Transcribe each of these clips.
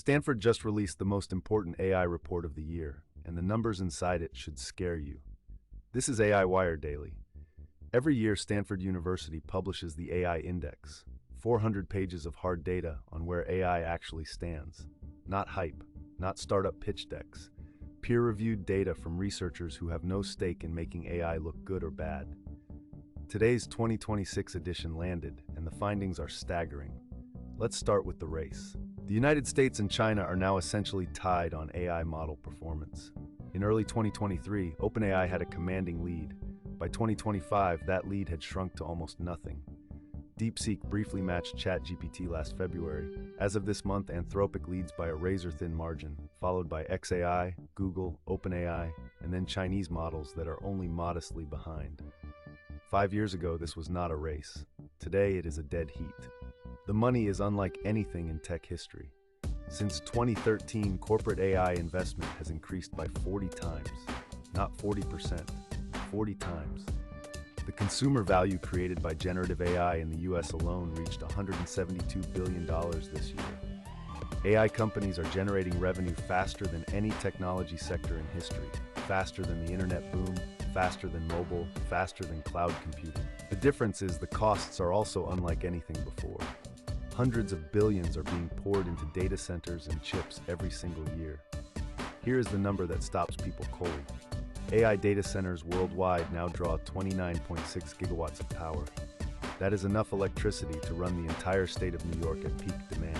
Stanford just released the most important AI report of the year, and the numbers inside it should scare you. This is AIWireDaily. Every year, Stanford University publishes the AI Index, 400 pages of hard data on where AI actually stands. Not hype, not startup pitch decks. Peer-reviewed data from researchers who have no stake in making AI look good or bad. Today's 2026 edition landed, and the findings are staggering. Let's start with the race. The United States and China are now essentially tied on AI model performance. In early 2023, OpenAI had a commanding lead. By 2025, that lead had shrunk to almost nothing. DeepSeek briefly matched ChatGPT last February. As of this month, Anthropic leads by a razor-thin margin, followed by xAI, Google, OpenAI, and then Chinese models that are only modestly behind. 5 years ago, this was not a race. Today, it is a dead heat. The money is unlike anything in tech history. Since 2013, corporate AI investment has increased by 40 times. Not 40%, 40 times. The consumer value created by generative AI in the US alone reached $172 billion this year. AI companies are generating revenue faster than any technology sector in history, faster than the internet boom, faster than mobile, faster than cloud computing. The difference is the costs are also unlike anything before. Hundreds of billions are being poured into data centers and chips every single year. Here is the number that stops people cold. AI data centers worldwide now draw 29.6 gigawatts of power. That is enough electricity to run the entire state of New York at peak demand.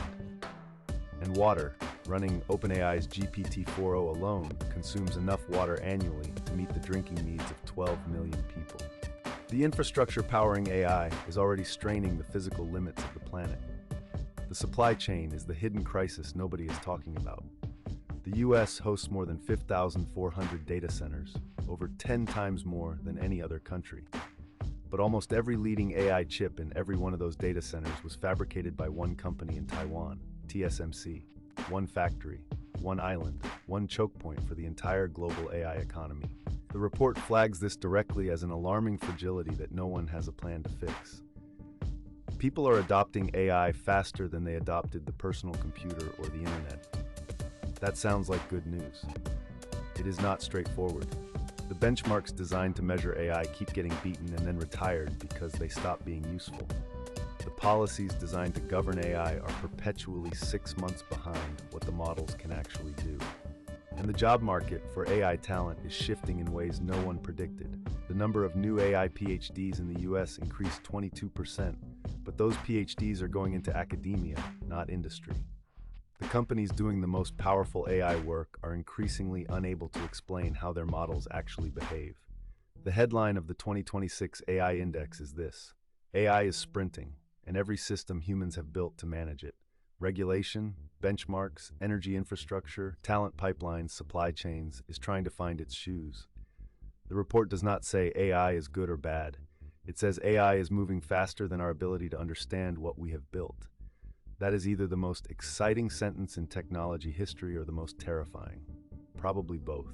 And water, running OpenAI's GPT-4o alone, consumes enough water annually to meet the drinking needs of 12 million people. The infrastructure powering AI is already straining the physical limits of the planet. The supply chain is the hidden crisis nobody is talking about. The US hosts more than 5,400 data centers, over 10 times more than any other country. But almost every leading AI chip in every one of those data centers was fabricated by one company in Taiwan, TSMC. One factory, one island, one choke point for the entire global AI economy. The report flags this directly as an alarming fragility that no one has a plan to fix. People are adopting AI faster than they adopted the personal computer or the internet. That sounds like good news. It is not straightforward. The benchmarks designed to measure AI keep getting beaten and then retired because they stop being useful. The policies designed to govern AI are perpetually 6 months behind what the models can actually do. And the job market for AI talent is shifting in ways no one predicted. The number of new AI PhDs in the US increased 22%, but those PhDs are going into academia, not industry. The companies doing the most powerful AI work are increasingly unable to explain how their models actually behave. The headline of the 2026 AI Index is this: AI is sprinting, and every system humans have built to manage it. Regulation, benchmarks, energy infrastructure, talent pipelines, supply chains is trying to find its shoes. The report does not say AI is good or bad. It says AI is moving faster than our ability to understand what we have built. That is either the most exciting sentence in technology history or the most terrifying. Probably both.